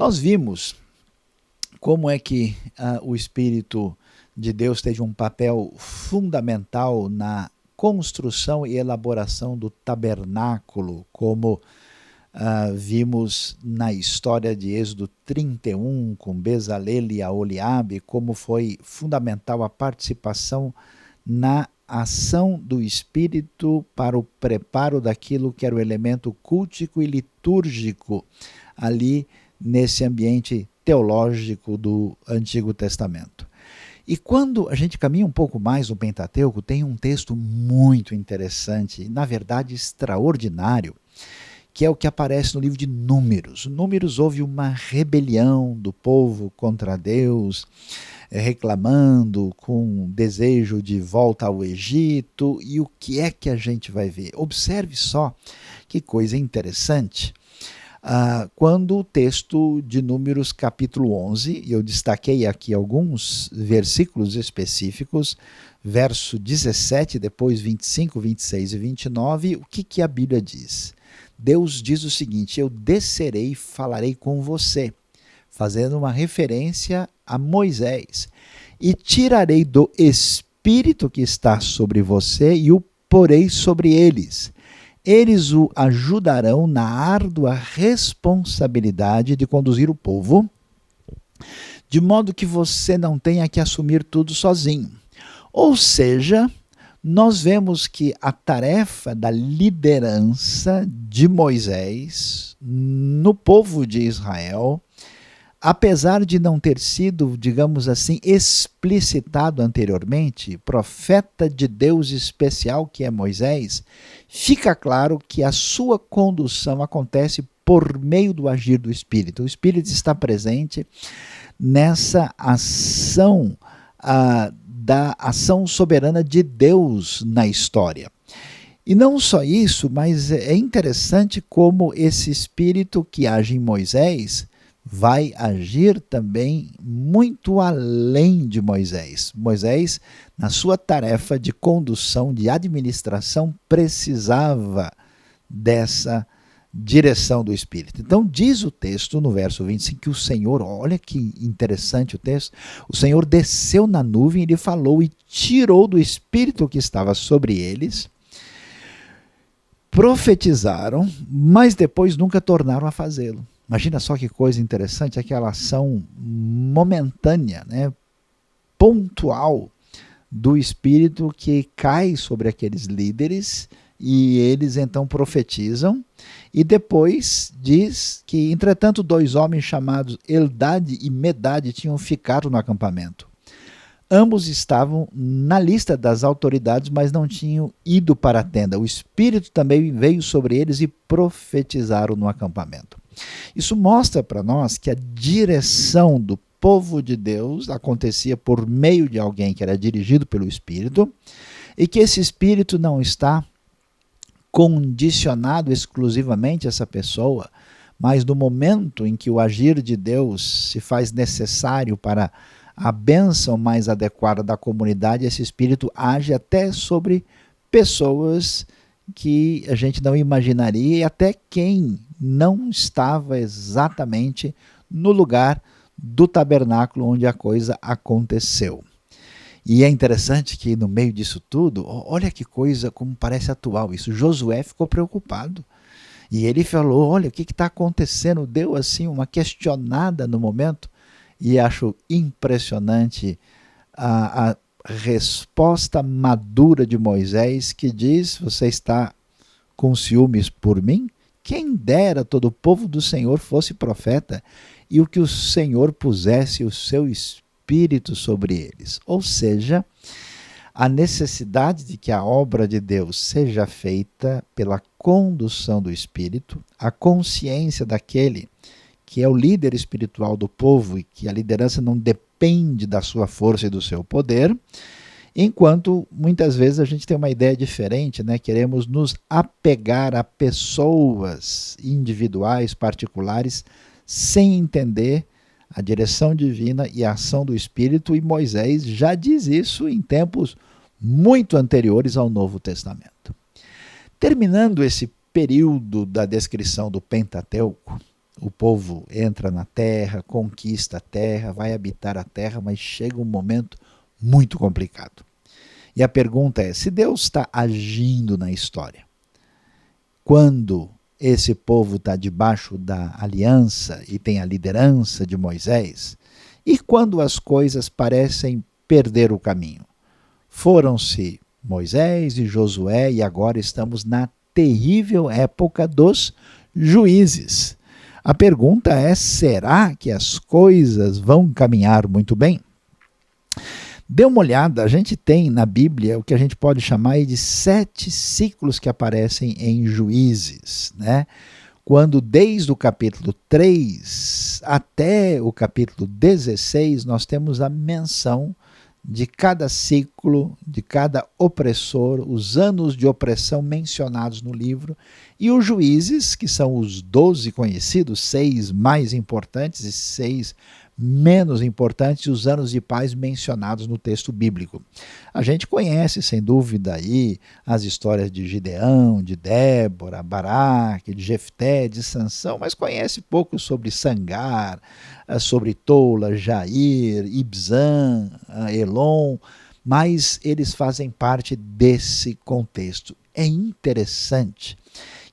Nós vimos como é que o Espírito de Deus teve um papel fundamental na construção e elaboração do tabernáculo, como vimos na história de Êxodo 31, com Bezalel e Aholiabe, como foi fundamental a participação na ação do Espírito para o preparo daquilo que era o elemento cultico e litúrgico ali nesse ambiente teológico do Antigo Testamento. E quando a gente caminha um pouco mais no Pentateuco, tem um texto muito interessante, na verdade extraordinário, que é o que aparece no livro de Números. Números, houve uma rebelião do povo contra Deus, reclamando, com desejo de volta ao Egito. E o que é que a gente vai ver? Observe só que coisa interessante. Quando o texto de Números capítulo 11, eu destaquei aqui alguns versículos específicos, verso 17, depois 25, 26 e 29, o que a Bíblia diz? Deus diz o seguinte: eu descerei e falarei com você, fazendo uma referência a Moisés, e tirarei do Espírito que está sobre você e o porei sobre eles. Eles o ajudarão na árdua responsabilidade de conduzir o povo, de modo que você não tenha que assumir tudo sozinho. Ou seja, nós vemos que a tarefa da liderança de Moisés no povo de Israel, apesar de não ter sido, digamos assim, explicitado anteriormente, profeta de Deus especial que é Moisés, fica claro que a sua condução acontece por meio do agir do Espírito. O Espírito está presente nessa ação da ação soberana de Deus na história. E não só isso, mas é interessante como esse Espírito que age em Moisés vai agir também muito além de Moisés. Moisés, na sua tarefa de condução, de administração, precisava dessa direção do Espírito. Então diz o texto no verso 25 que o Senhor, olha que interessante o texto, o Senhor desceu na nuvem, ele falou e tirou do Espírito que estava sobre eles, profetizaram, mas depois nunca tornaram a fazê-lo. Imagina só que coisa interessante, aquela ação momentânea, pontual do Espírito que cai sobre aqueles líderes e eles então profetizam. E depois diz que, entretanto, 2 homens chamados Eldade e Medade tinham ficado no acampamento. Ambos estavam na lista das autoridades, mas não tinham ido para a tenda. O Espírito também veio sobre eles e profetizaram no acampamento. Isso mostra para nós que a direção do povo de Deus acontecia por meio de alguém que era dirigido pelo Espírito, e que esse Espírito não está condicionado exclusivamente a essa pessoa, mas no momento em que o agir de Deus se faz necessário para a bênção mais adequada da comunidade, esse Espírito age até sobre pessoas que a gente não imaginaria e até quem não estava exatamente no lugar do tabernáculo onde a coisa aconteceu. E é interessante que no meio disso tudo, olha que coisa, como parece atual isso, Josué ficou preocupado. E ele falou, olha, o que está acontecendo? Deu assim uma questionada no momento. E acho impressionante a resposta madura de Moisés, que diz, você está com ciúmes por mim? Quem dera todo o povo do Senhor fosse profeta, e o que o Senhor pusesse o seu Espírito sobre eles. Ou seja, a necessidade de que a obra de Deus seja feita pela condução do Espírito, a consciência daquele que é o líder espiritual do povo e que a liderança não depende da sua força e do seu poder, enquanto muitas vezes a gente tem uma ideia diferente, queremos nos apegar a pessoas individuais, particulares, sem entender a direção divina e a ação do Espírito, e Moisés já diz isso em tempos muito anteriores ao Novo Testamento. Terminando esse período da descrição do Pentateuco, o povo entra na terra, conquista a terra, vai habitar a terra, mas chega um momento muito complicado. E a pergunta é, se Deus está agindo na história, quando esse povo está debaixo da aliança e tem a liderança de Moisés, e quando as coisas parecem perder o caminho? Foram-se Moisés e Josué e agora estamos na terrível época dos juízes. A pergunta é, será que as coisas vão caminhar muito bem? Dê uma olhada, a gente tem na Bíblia o que a gente pode chamar de 7 ciclos que aparecem em Juízes, né? Quando desde o capítulo 3 até o capítulo 16 nós temos a menção de cada ciclo, de cada opressor, os anos de opressão mencionados no livro, e os juízes, que são os 12 conhecidos, 6 mais importantes e 6 menos importantes, os anos de paz mencionados no texto bíblico. A gente conhece, sem dúvida, aí as histórias de Gideão, de Débora, Baraque, de Jefté, de Sansão, mas conhece pouco sobre Sangar, sobre Tola, Jair, Ibzan, Elon, mas eles fazem parte desse contexto. É interessante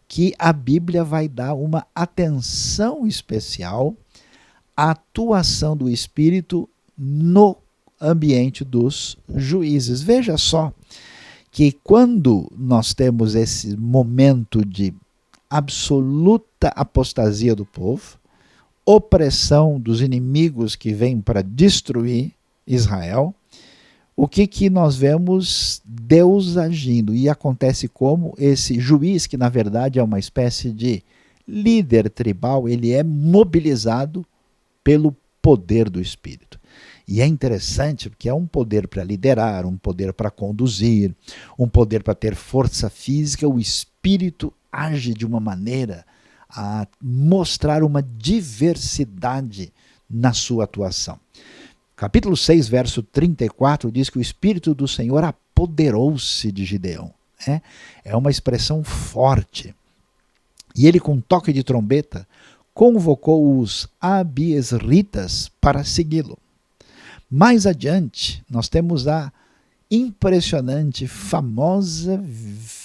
que a Bíblia vai dar uma atenção especial à atuação do Espírito no ambiente dos juízes. Veja só que quando nós temos esse momento de absoluta apostasia do povo, opressão dos inimigos que vêm para destruir Israel, o que nós vemos? Deus agindo. E acontece como esse juiz, que na verdade é uma espécie de líder tribal, ele é mobilizado pelo poder do Espírito. E é interessante porque é um poder para liderar, um poder para conduzir, um poder para ter força física. O Espírito age de uma maneira a mostrar uma diversidade na sua atuação. Capítulo 6, verso 34, diz que o Espírito do Senhor apoderou-se de Gideão. É uma expressão forte. E ele, com toque de trombeta, convocou os abiesritas para segui-lo. Mais adiante, nós temos a impressionante, famosa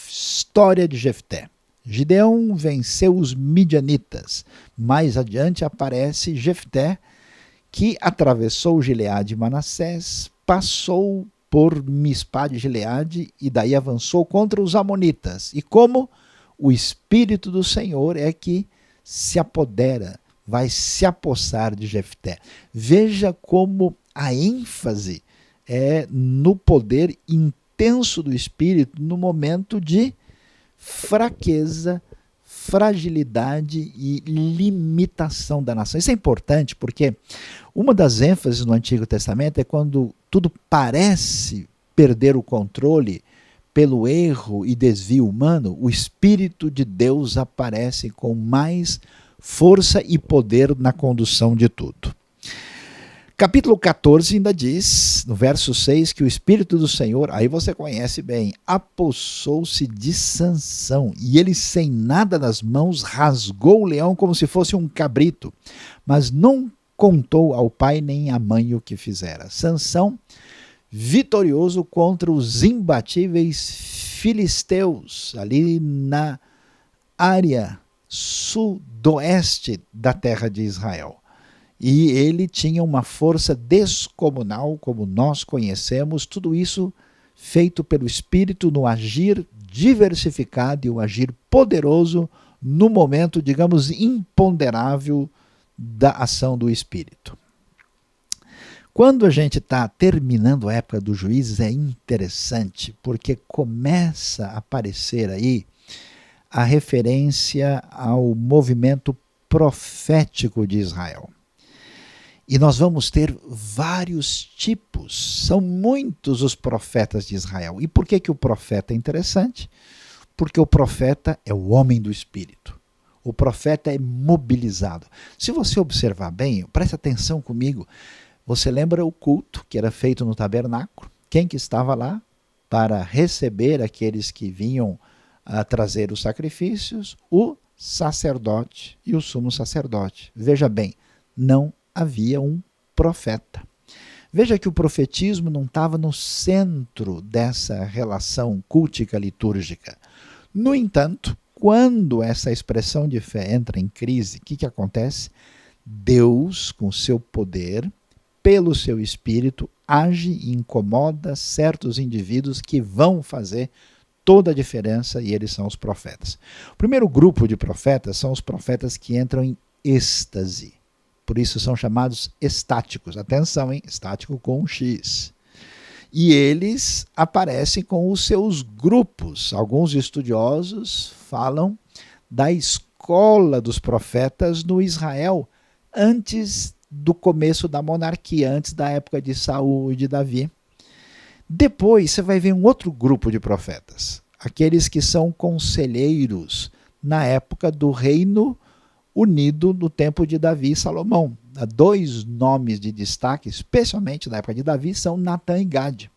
história de Jefté. Gideão venceu os midianitas. Mais adiante aparece Jefté, que atravessou Gileade e Manassés, passou por Mispá de Gileade e daí avançou contra os amonitas. E como o Espírito do Senhor é que se apodera, vai se apossar de Jefté. Veja como a ênfase é no poder intenso do Espírito no momento de fraqueza, fragilidade e limitação da nação. Isso é importante porque uma das ênfases no Antigo Testamento é quando tudo parece perder o controle pelo erro e desvio humano, o Espírito de Deus aparece com mais força e poder na condução de tudo. Capítulo 14 ainda diz, no verso 6, que o Espírito do Senhor, aí você conhece bem, apossou-se de Sansão, e ele sem nada nas mãos rasgou o leão como se fosse um cabrito, mas não contou ao pai nem à mãe o que fizera. Sansão, vitorioso contra os imbatíveis filisteus, ali na área sudoeste da terra de Israel. E ele tinha uma força descomunal, como nós conhecemos, tudo isso feito pelo Espírito no agir diversificado e o agir poderoso no momento, digamos, imponderável da ação do Espírito. Quando a gente está terminando a época dos juízes, é interessante, porque começa a aparecer aí a referência ao movimento profético de Israel. E nós vamos ter vários tipos, são muitos os profetas de Israel. E por que o profeta é interessante? Porque o profeta é o homem do Espírito. O profeta é mobilizado. Se você observar bem, preste atenção comigo, você lembra o culto que era feito no tabernáculo? Quem que estava lá para receber aqueles que vinham a trazer os sacrifícios? O sacerdote e o sumo sacerdote. Veja bem, não havia um profeta. Veja que o profetismo não estava no centro dessa relação cultica litúrgica. No entanto, quando essa expressão de fé entra em crise, o que acontece? Deus, com seu poder, pelo seu espírito, age e incomoda certos indivíduos que vão fazer toda a diferença, e eles são os profetas. O primeiro grupo de profetas são os profetas que entram em êxtase. Por isso são chamados estáticos. Atenção, hein? Estático com um X. E eles aparecem com os seus grupos. Alguns estudiosos falam da escola dos profetas no Israel antes do começo da monarquia, antes da época de Saul e de Davi. Depois você vai ver um outro grupo de profetas, aqueles que são conselheiros na época do reino unido no tempo de Davi e Salomão. Dois nomes de destaque, especialmente na época de Davi, são Natã e Gade.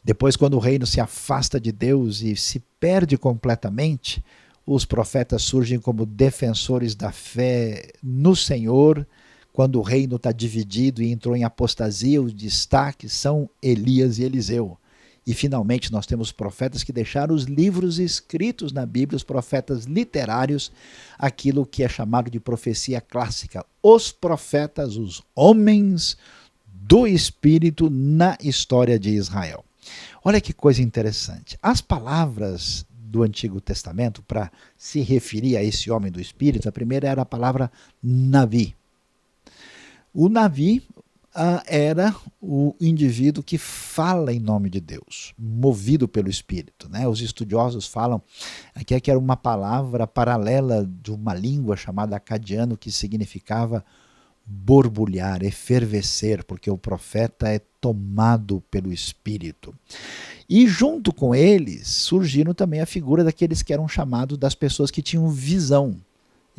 Depois, quando o reino se afasta de Deus e se perde completamente, os profetas surgem como defensores da fé no Senhor. Quando o reino está dividido e entrou em apostasia, os destaques são Elias e Eliseu. E finalmente nós temos profetas que deixaram os livros escritos na Bíblia, os profetas literários, aquilo que é chamado de profecia clássica. Os profetas, os homens do Espírito na história de Israel. Olha que coisa interessante. As palavras do Antigo Testamento para se referir a esse homem do Espírito, a primeira era a palavra Navi. O Navi era o indivíduo que fala em nome de Deus, movido pelo Espírito. Né? Os estudiosos falam aqui que era uma palavra paralela de uma língua chamada acadiano que significava borbulhar, efervescer, porque o profeta é tomado pelo Espírito. E junto com eles surgiram também a figura daqueles que eram chamados das pessoas que tinham visão.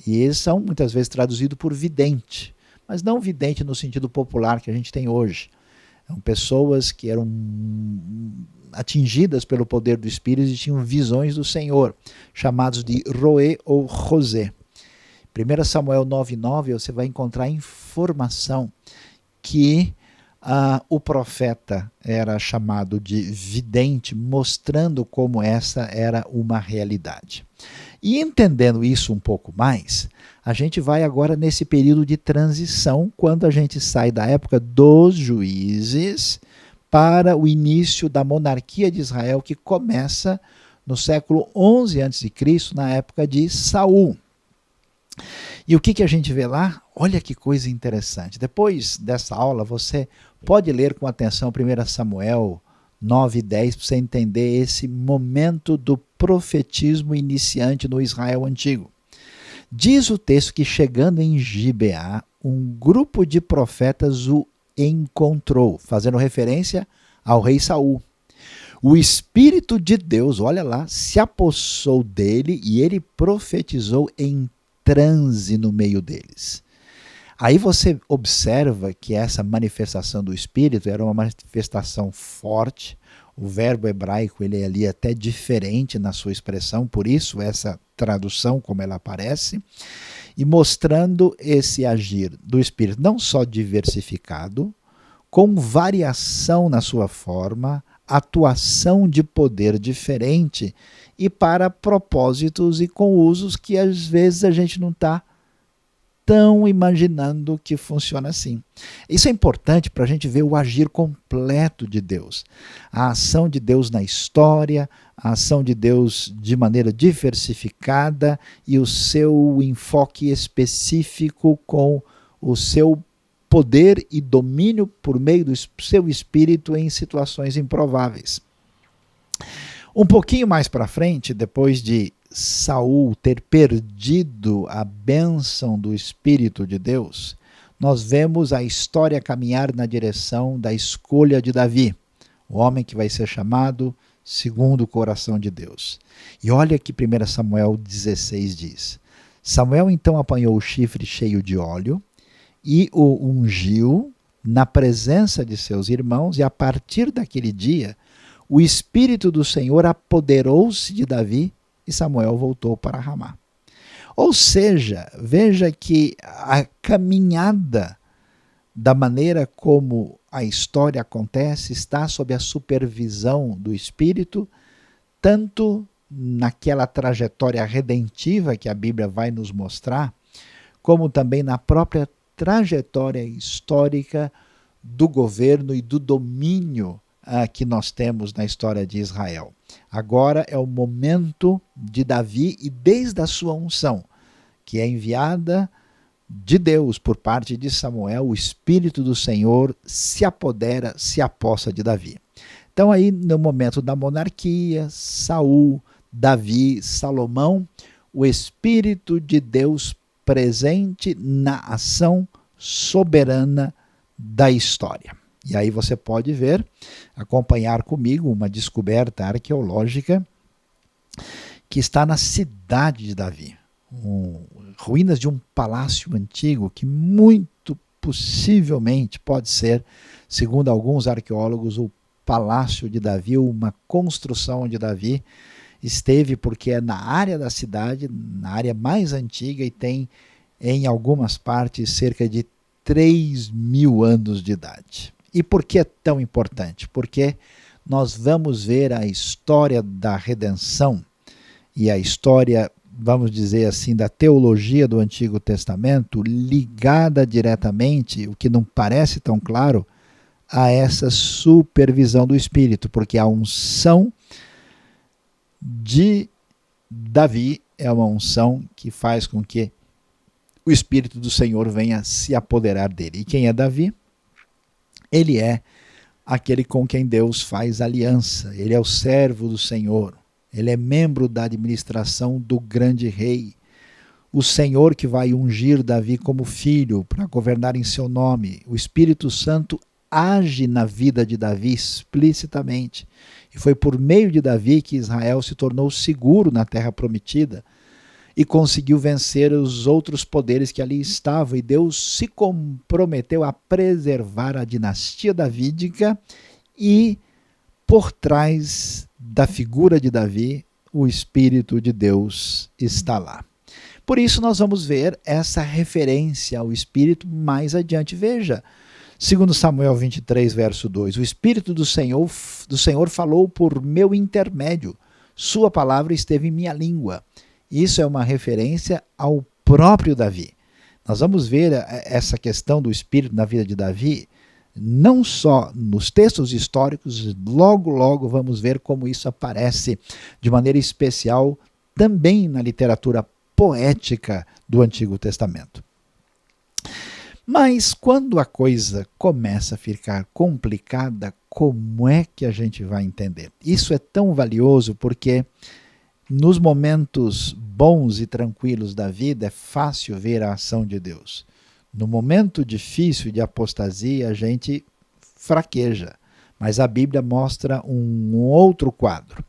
E eles são muitas vezes traduzidos por vidente, mas não vidente no sentido popular que a gente tem hoje. São pessoas que eram atingidas pelo poder do Espírito e tinham visões do Senhor, chamados de Roê ou José. 1 Samuel 9,9 você vai encontrar informação que o profeta era chamado de vidente, mostrando como essa era uma realidade. E entendendo isso um pouco mais, a gente vai agora nesse período de transição, quando a gente sai da época dos juízes para o início da monarquia de Israel, que começa no século 11 a.C., na época de Saul. E o que a gente vê lá? Olha que coisa interessante. Depois dessa aula, você pode ler com atenção 1 Samuel 9 e 10 para você entender esse momento do profetismo iniciante no Israel antigo. Diz o texto que chegando em Gibeá, um grupo de profetas o encontrou, fazendo referência ao rei Saul. O Espírito de Deus, olha lá, se apossou dele e ele profetizou em transe no meio deles. Aí você observa que essa manifestação do Espírito era uma manifestação forte. O verbo hebraico ele é ali até diferente na sua expressão, por isso essa tradução como ela aparece, e mostrando esse agir do Espírito não só diversificado, com variação na sua forma, atuação de poder diferente e para propósitos e com usos que às vezes a gente não está tão imaginando que funciona assim. Isso é importante para a gente ver o agir completo de Deus. A ação de Deus na história, a ação de Deus de maneira diversificada e o seu enfoque específico com o seu poder e domínio por meio do seu espírito em situações improváveis. Um pouquinho mais para frente, depois de Saul ter perdido a bênção do Espírito de Deus, nós vemos a história caminhar na direção da escolha de Davi, o homem que vai ser chamado segundo o coração de Deus. E olha que 1 Samuel 16 diz: Samuel então apanhou o chifre cheio de óleo e o ungiu na presença de seus irmãos, e a partir daquele dia o Espírito do Senhor apoderou-se de Davi e Samuel voltou para Ramá. Ou seja, veja que a caminhada da maneira como a história acontece está sob a supervisão do Espírito, tanto naquela trajetória redentiva que a Bíblia vai nos mostrar, como também na própria trajetória histórica do governo e do domínio que nós temos na história de Israel. Agora é o momento de Davi e desde a sua unção, que é enviada de Deus por parte de Samuel, o Espírito do Senhor se apodera, se apossa de Davi. Então aí no momento da monarquia, Saul, Davi, Salomão, o Espírito de Deus presente na ação soberana da história. E aí você pode ver, acompanhar comigo uma descoberta arqueológica que está na cidade de Davi. Ruínas de um palácio antigo que muito possivelmente pode ser, segundo alguns arqueólogos, o Palácio de Davi, uma construção onde Davi esteve, porque é na área da cidade, na área mais antiga, e tem em algumas partes cerca de 3.000 anos de idade. E por que é tão importante? Porque nós vamos ver a história da redenção e a história, vamos dizer assim, da teologia do Antigo Testamento ligada diretamente, o que não parece tão claro, a essa supervisão do Espírito, porque a unção de Davi é uma unção que faz com que o Espírito do Senhor venha se apoderar dele. E quem é Davi? Ele é aquele com quem Deus faz aliança, ele é o servo do Senhor, ele é membro da administração do grande rei, o Senhor que vai ungir Davi como filho para governar em seu nome. O Espírito Santo age na vida de Davi explicitamente, e foi por meio de Davi que Israel se tornou seguro na terra prometida e conseguiu vencer os outros poderes que ali estavam, e Deus se comprometeu a preservar a dinastia davídica, e por trás da figura de Davi, o Espírito de Deus está lá. Por isso nós vamos ver essa referência ao Espírito mais adiante. Veja, segundo Samuel 23, verso 2, o Espírito do Senhor falou por meu intermédio, sua palavra esteve em minha língua. Isso é uma referência ao próprio Davi. Nós vamos ver essa questão do Espírito na vida de Davi, não só nos textos históricos, logo vamos ver como isso aparece de maneira especial também na literatura poética do Antigo Testamento. Mas quando a coisa começa a ficar complicada, como é que a gente vai entender? Isso é tão valioso porque nos momentos bons e tranquilos da vida é fácil ver a ação de Deus. No momento difícil de apostasia a gente fraqueja, mas a Bíblia mostra um outro quadro.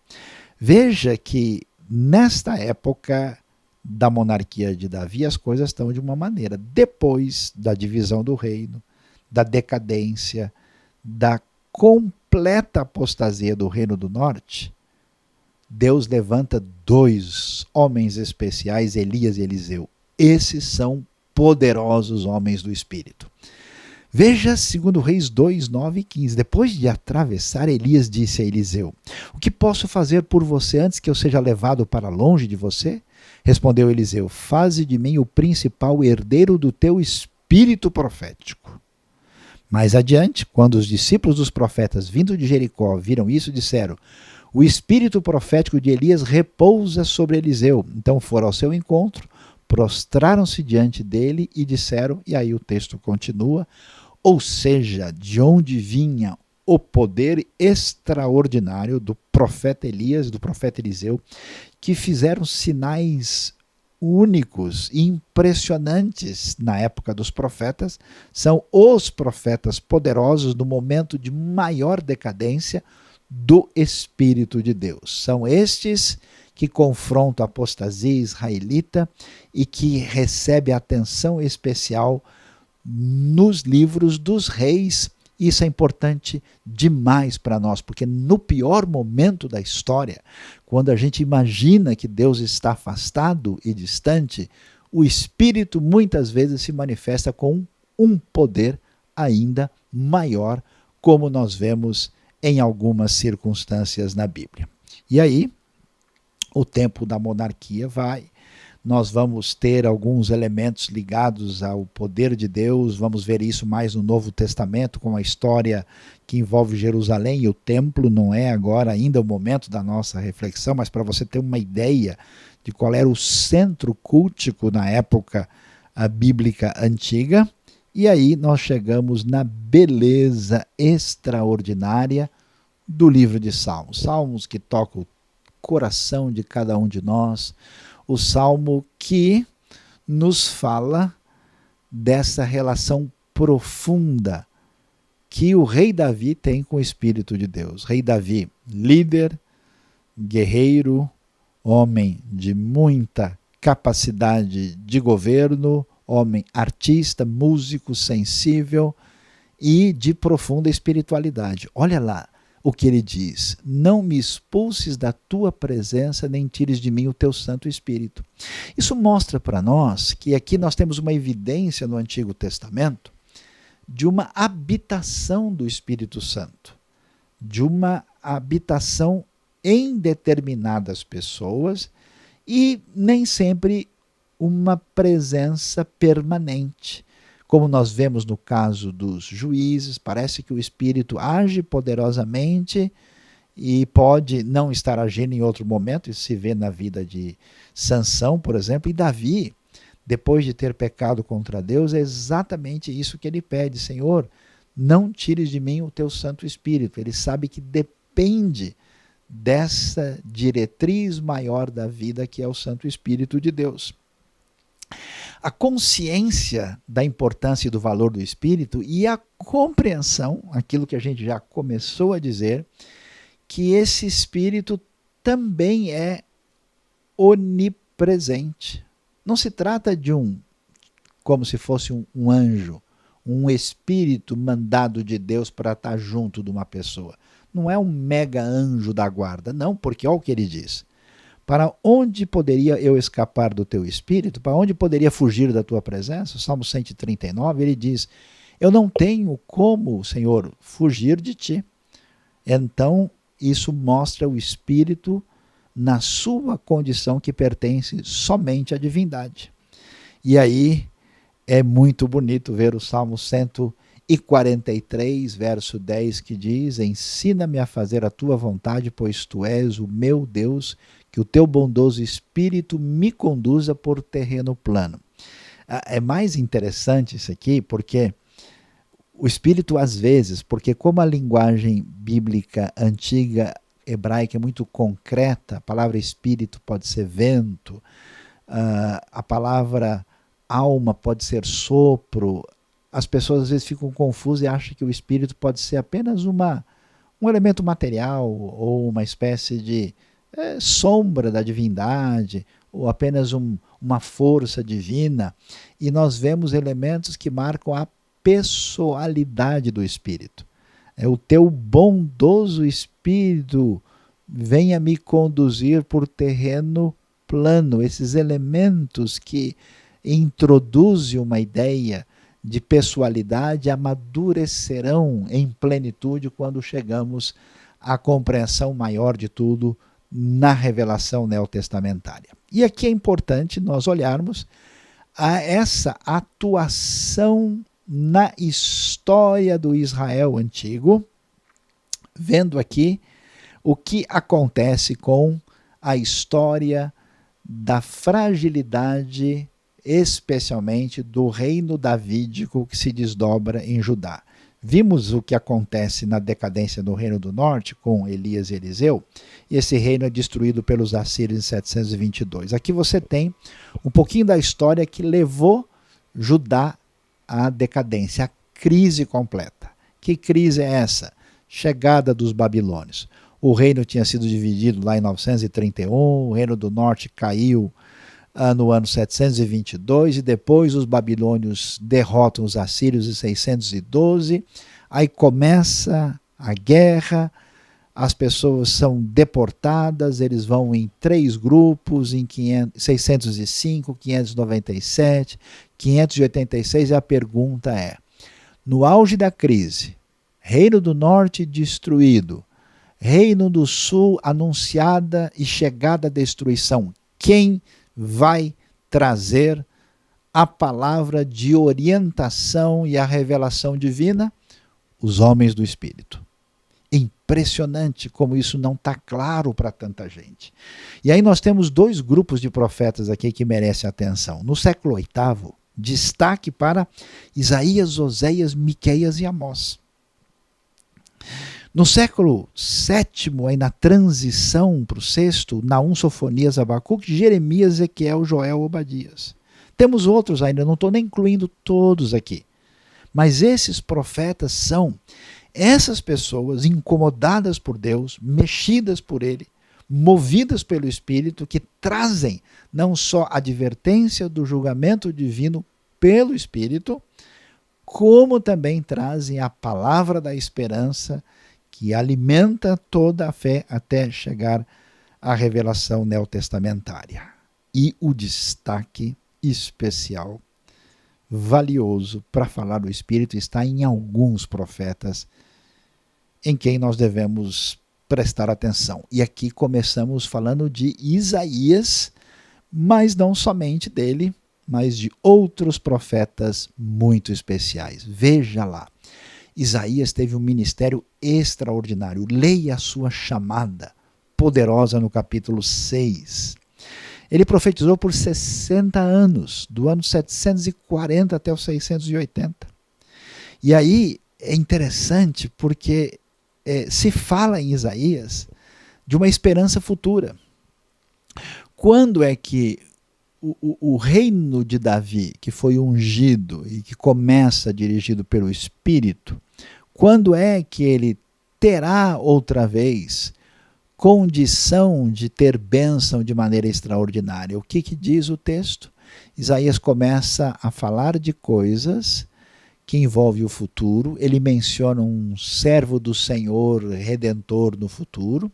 Veja que nesta época da monarquia de Davi as coisas estão de uma maneira. Depois da divisão do reino, da decadência, da completa apostasia do Reino do Norte, Deus levanta dois homens especiais, Elias e Eliseu. Esses são poderosos homens do Espírito. Veja 2 Reis 2, 9 e 15. Depois de atravessar, Elias disse a Eliseu: o que posso fazer por você antes que eu seja levado para longe de você? Respondeu Eliseu: faze de mim o principal herdeiro do teu espírito profético. Mais adiante, quando os discípulos dos profetas vindo de Jericó viram isso, disseram: o espírito profético de Elias repousa sobre Eliseu. Então foram ao seu encontro, prostraram-se diante dele e disseram, e aí o texto continua, ou seja, de onde vinha o poder extraordinário do profeta Elias, do profeta Eliseu, que fizeram sinais únicos e impressionantes na época dos profetas, são os profetas poderosos no momento de maior decadência do Espírito de Deus. São estes que confrontam a apostasia israelita e que recebe atenção especial nos livros dos reis. Isso é importante demais para nós, porque no pior momento da história, quando a gente imagina que Deus está afastado e distante, o Espírito muitas vezes se manifesta com um poder ainda maior, como nós vemos em algumas circunstâncias na Bíblia. E aí, o tempo da monarquia vai, nós vamos ter alguns elementos ligados ao poder de Deus, vamos ver isso mais no Novo Testamento, com a história que envolve Jerusalém e o templo. Não é agora ainda o momento da nossa reflexão, mas para você ter uma ideia de qual era o centro cultico na época bíblica antiga. E aí nós chegamos na beleza extraordinária do livro de Salmos. Salmos que tocam o coração de cada um de nós, o salmo que nos fala dessa relação profunda que o rei Davi tem com o Espírito de Deus. Rei Davi, líder, guerreiro, homem de muita capacidade de governo, homem artista, músico, sensível e de profunda espiritualidade. Olha lá o que ele diz: não me expulses da tua presença, nem tires de mim o teu Santo Espírito. Isso mostra para nós que aqui nós temos uma evidência no Antigo Testamento de uma habitação do Espírito Santo, de uma habitação em determinadas pessoas e nem sempre uma presença permanente. Como nós vemos no caso dos juízes, parece que o Espírito age poderosamente e pode não estar agindo em outro momento. Isso se vê na vida de Sansão, por exemplo, e Davi, depois de ter pecado contra Deus, é exatamente isso que ele pede: Senhor, não tires de mim o teu Santo Espírito. Ele sabe que depende dessa diretriz maior da vida, que é o Santo Espírito de Deus. A consciência da importância e do valor do Espírito e a compreensão, aquilo que a gente já começou a dizer, que esse Espírito também é onipresente. Não se trata de como se fosse um anjo, um espírito mandado de Deus para estar junto de uma pessoa. Não é um mega anjo da guarda, não, porque olha o que ele diz: para onde poderia eu escapar do teu espírito? Para onde poderia fugir da tua presença? Salmo 139, ele diz: eu não tenho como, Senhor, fugir de ti. Então, isso mostra o Espírito na sua condição que pertence somente à divindade. E aí é muito bonito ver o Salmo 143, verso 10, que diz: ensina-me a fazer a tua vontade, pois tu és o meu Deus, que o teu bondoso Espírito me conduza por terreno plano. É mais interessante isso aqui, porque o Espírito, às vezes, porque como a linguagem bíblica antiga hebraica é muito concreta, a palavra Espírito pode ser vento, a palavra alma pode ser sopro, as pessoas às vezes ficam confusas e acham que o Espírito pode ser apenas um elemento material ou uma espécie de sombra da divindade, ou apenas uma força divina. E nós vemos elementos que marcam a pessoalidade do Espírito. O teu bondoso Espírito venha me conduzir por terreno plano. Esses elementos que introduzem uma ideia de pessoalidade amadurecerão em plenitude quando chegamos à compreensão maior de tudo na revelação neotestamentária. E aqui é importante nós olharmos a essa atuação na história do Israel antigo, vendo aqui o que acontece com a história da fragilidade, especialmente do reino davídico que se desdobra em Judá. Vimos o que acontece na decadência do reino do norte com Elias e Eliseu, e esse reino é destruído pelos assírios em 722. Aqui você tem um pouquinho da história que levou Judá à decadência, à crise completa. Que crise é essa? Chegada dos babilônios. O reino tinha sido dividido lá em 931, o reino do norte caiu no ano 722, e depois os babilônios derrotam os assírios em 612, aí começa a guerra, as pessoas são deportadas, eles vão em 3 grupos, em 605, 597, 586, e a pergunta é, no auge da crise, Reino do Norte destruído, Reino do Sul anunciada e chegada à destruição, quem vai trazer a palavra de orientação e a revelação divina? Os homens do Espírito. Impressionante como isso não está claro para tanta gente. E aí nós temos 2 grupos de profetas aqui que merecem atenção. No século VIII, destaque para Isaías, Oséias, Miqueias e Amós. No século VII, aí na transição para o sexto, Naum, Sofonias, Abacuque, Jeremias, Ezequiel, Joel, Obadias. Temos outros ainda, não estou nem incluindo todos aqui. Mas esses profetas são essas pessoas incomodadas por Deus, mexidas por Ele, movidas pelo Espírito, que trazem não só a advertência do julgamento divino pelo Espírito, como também trazem a palavra da esperança que alimenta toda a fé até chegar à revelação neotestamentária. E o destaque especial, valioso para falar do Espírito está em alguns profetas em quem nós devemos prestar atenção. E aqui começamos falando de Isaías, mas não somente dele, mas de outros profetas muito especiais. Veja lá, Isaías teve um ministério extraordinário. Leia a sua chamada poderosa no capítulo 6. Ele profetizou por 60 anos, do ano 740 até o 680. E aí é interessante porque se fala em Isaías de uma esperança futura. Quando é que o reino de Davi, que foi ungido e que começa dirigido pelo Espírito, quando é que ele terá outra vez condição de ter bênção de maneira extraordinária? O que diz o texto? Isaías começa a falar de coisas que envolvem o futuro. Ele menciona um servo do Senhor, redentor no futuro.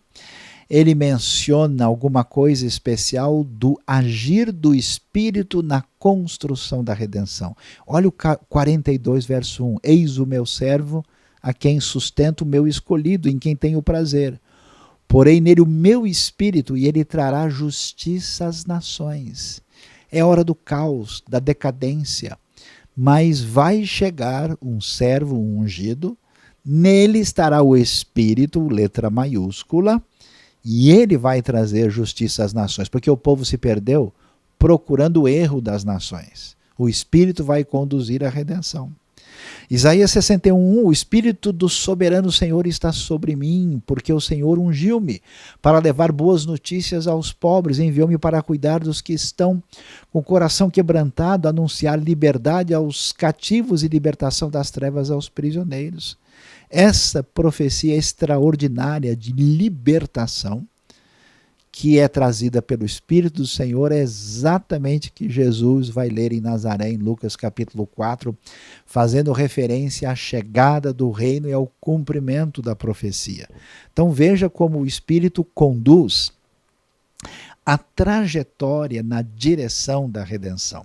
Ele menciona alguma coisa especial do agir do Espírito na construção da redenção. Olha o 42, verso 1. Eis o meu servo, a quem sustento o meu escolhido, em quem tenho prazer. Porém nele o meu Espírito, e ele trará justiça às nações. É hora do caos, da decadência. Mas vai chegar um servo ungido, nele estará o Espírito, letra maiúscula, e ele vai trazer justiça às nações, porque o povo se perdeu procurando o erro das nações. O Espírito vai conduzir à redenção. Isaías 61:1, o Espírito do soberano Senhor está sobre mim, porque o Senhor ungiu-me para levar boas notícias aos pobres, enviou-me para cuidar dos que estão com o coração quebrantado, anunciar liberdade aos cativos e libertação das trevas aos prisioneiros. Essa profecia extraordinária de libertação que é trazida pelo Espírito do Senhor é exatamente que Jesus vai ler em Nazaré, em Lucas capítulo 4, fazendo referência à chegada do reino e ao cumprimento da profecia. Então veja como o Espírito conduz a trajetória na direção da redenção.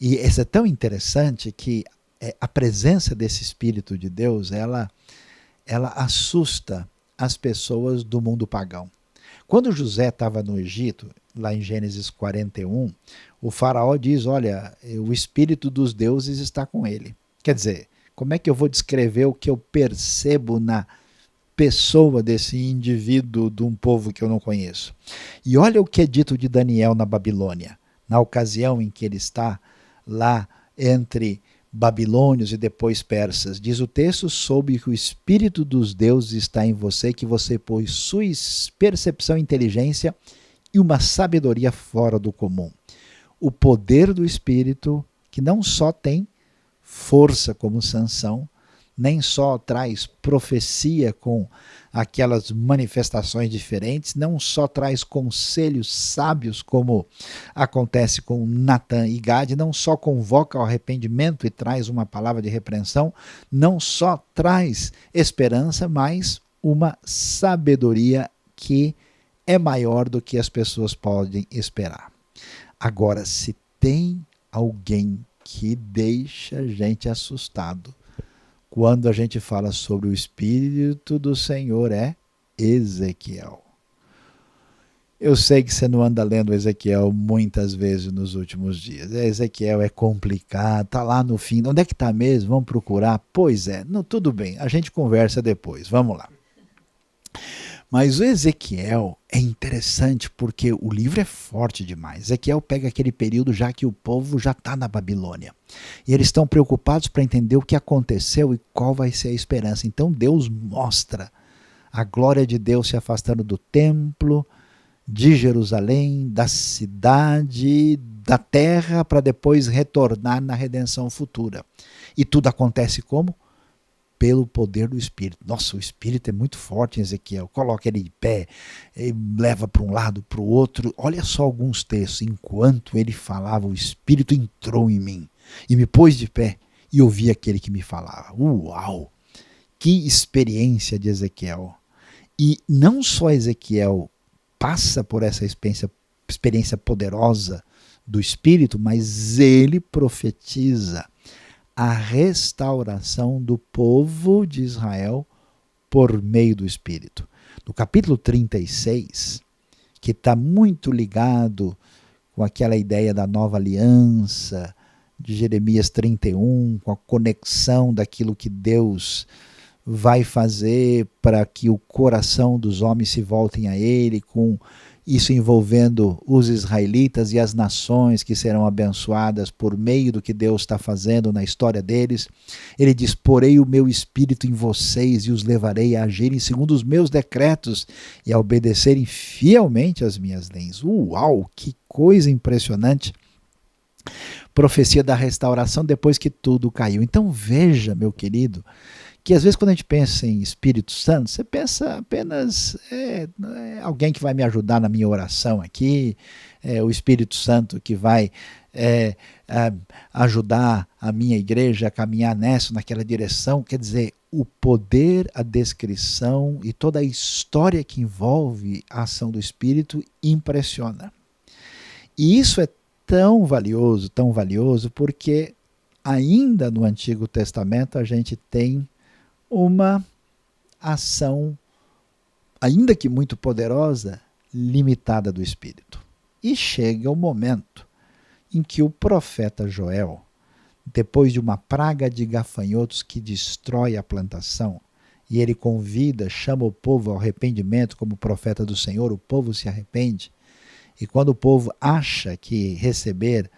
E isso é tão interessante que a presença desse Espírito de Deus, ela assusta as pessoas do mundo pagão. Quando José estava no Egito, lá em Gênesis 41, o faraó diz, olha, o Espírito dos deuses está com ele. Quer dizer, como é que eu vou descrever o que eu percebo na pessoa desse indivíduo de um povo que eu não conheço? E olha o que é dito de Daniel na Babilônia, na ocasião em que ele está lá entre babilônios e depois persas. Diz o texto, soube que o Espírito dos deuses está em você, que você possui percepção e inteligência e uma sabedoria fora do comum. O poder do Espírito, que não só tem força como Sansão, nem só traz profecia com aquelas manifestações diferentes, não só traz conselhos sábios, como acontece com Natã e Gade, não só convoca ao arrependimento e traz uma palavra de repreensão, não só traz esperança, mas uma sabedoria que é maior do que as pessoas podem esperar. Agora, se tem alguém que deixa a gente assustado quando a gente fala sobre o Espírito do Senhor, é Ezequiel. Eu sei que você não anda lendo Ezequiel muitas vezes nos últimos dias. Ezequiel é complicado, está lá no fim. Onde é que está mesmo? Vamos procurar? Pois é, não, tudo bem, a gente conversa depois, vamos lá. Mas o Ezequiel é interessante porque o livro é forte demais. Ezequiel pega aquele período já que o povo já está na Babilônia. E eles estão preocupados para entender o que aconteceu e qual vai ser a esperança. Então Deus mostra a glória de Deus se afastando do templo, de Jerusalém, da cidade, da terra, para depois retornar na redenção futura. E tudo acontece como? Pelo poder do Espírito. Nossa, o Espírito é muito forte em Ezequiel. Coloca ele de pé, ele leva para um lado, para o outro. Olha só alguns textos. Enquanto ele falava, o Espírito entrou em mim e me pôs de pé e ouvi aquele que me falava. Uau! Que experiência de Ezequiel. E não só Ezequiel passa por essa experiência poderosa do Espírito, mas ele profetiza a restauração do povo de Israel por meio do Espírito. No capítulo 36, que está muito ligado com aquela ideia da nova aliança, de Jeremias 31, com a conexão daquilo que Deus vai fazer para que o coração dos homens se voltem a Ele, com isso envolvendo os israelitas e as nações que serão abençoadas por meio do que Deus está fazendo na história deles. Ele diz, porei o meu espírito em vocês e os levarei a agirem segundo os meus decretos e a obedecerem fielmente às minhas leis. Uau, que coisa impressionante! Profecia da restauração depois que tudo caiu. Então veja, meu querido, que às vezes quando a gente pensa em Espírito Santo, você pensa apenas alguém que vai me ajudar na minha oração aqui, o Espírito Santo que vai ajudar a minha igreja a caminhar naquela direção. Quer dizer, o poder, a descrição e toda a história que envolve a ação do Espírito impressiona. E isso é tão valioso, porque ainda no Antigo Testamento a gente tem uma ação, ainda que muito poderosa, limitada do Espírito. E chega o momento em que o profeta Joel, depois de uma praga de gafanhotos que destrói a plantação, e ele chama o povo ao arrependimento como profeta do Senhor, o povo se arrepende, e quando o povo acha que receber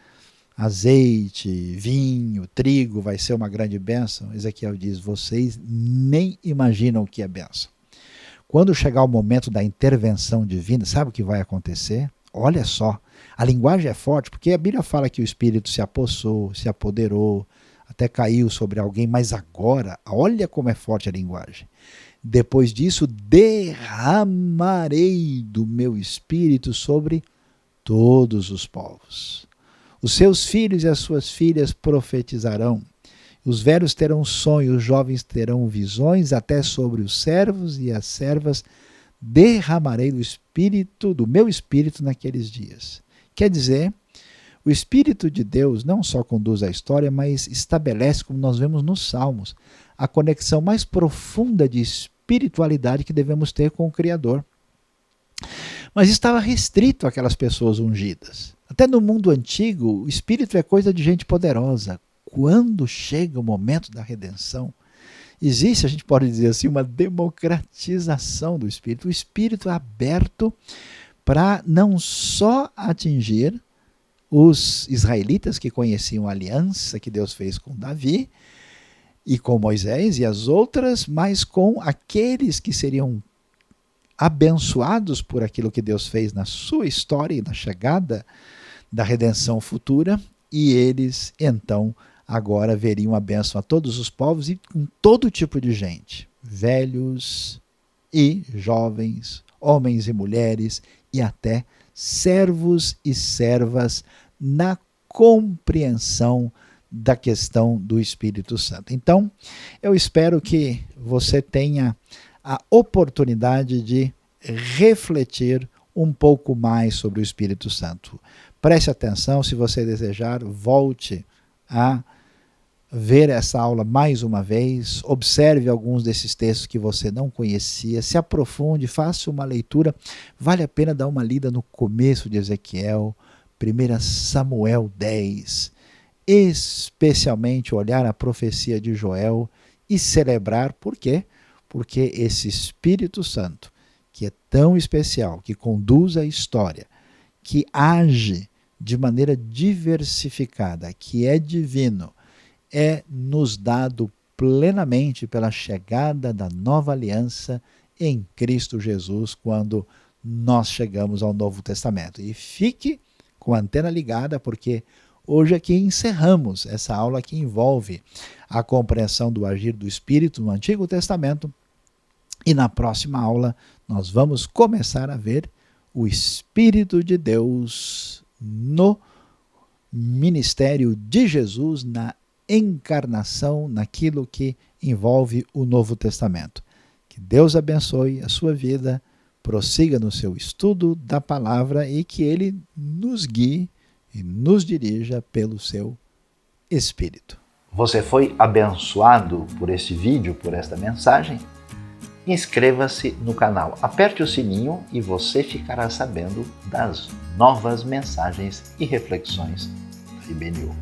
azeite, vinho, trigo vai ser uma grande bênção, Ezequiel diz, vocês nem imaginam o que é bênção. Quando chegar o momento da intervenção divina, sabe o que vai acontecer? Olha só, a linguagem é forte, porque a Bíblia fala que o Espírito se apossou, se apoderou, até caiu sobre alguém, mas agora, olha como é forte a linguagem. Depois disso, derramarei do meu Espírito sobre todos os povos. Os seus filhos e as suas filhas profetizarão. Os velhos terão sonhos, os jovens terão visões, até sobre os servos e as servas derramarei do meu Espírito naqueles dias. Quer dizer, o Espírito de Deus não só conduz a história, mas estabelece, como nós vemos nos Salmos, a conexão mais profunda de espiritualidade que devemos ter com o Criador. Mas estava restrito àquelas pessoas ungidas. Até no mundo antigo, o Espírito é coisa de gente poderosa. Quando chega o momento da redenção, existe, a gente pode dizer assim, uma democratização do Espírito. O Espírito é aberto para não só atingir os israelitas que conheciam a aliança que Deus fez com Davi e com Moisés e as outras, mas com aqueles que seriam abençoados por aquilo que Deus fez na sua história e na chegada da redenção futura, e eles então agora veriam a bênção a todos os povos e com todo tipo de gente, velhos e jovens, homens e mulheres e até servos e servas na compreensão da questão do Espírito Santo. Então, eu espero que você tenha a oportunidade de refletir um pouco mais sobre o Espírito Santo. Preste atenção, se você desejar, volte a ver essa aula mais uma vez, observe alguns desses textos que você não conhecia, se aprofunde, faça uma leitura. Vale a pena dar uma lida no começo de Ezequiel, 1 Samuel 10, especialmente olhar a profecia de Joel e celebrar. Por quê? Porque esse Espírito Santo, que é tão especial, que conduz a história, que age de maneira diversificada, que é divino, é nos dado plenamente pela chegada da nova aliança em Cristo Jesus, quando nós chegamos ao Novo Testamento. E fique com a antena ligada, porque hoje aqui encerramos essa aula que envolve a compreensão do agir do Espírito no Antigo Testamento, e na próxima aula nós vamos começar a ver o Espírito de Deus no ministério de Jesus, na encarnação, naquilo que envolve o Novo Testamento. Que Deus abençoe a sua vida, prossiga no seu estudo da palavra e que Ele nos guie e nos dirija pelo seu Espírito. Você foi abençoado por esse vídeo, por esta mensagem? Inscreva-se no canal, aperte o sininho e você ficará sabendo das novas mensagens e reflexões da IBNU.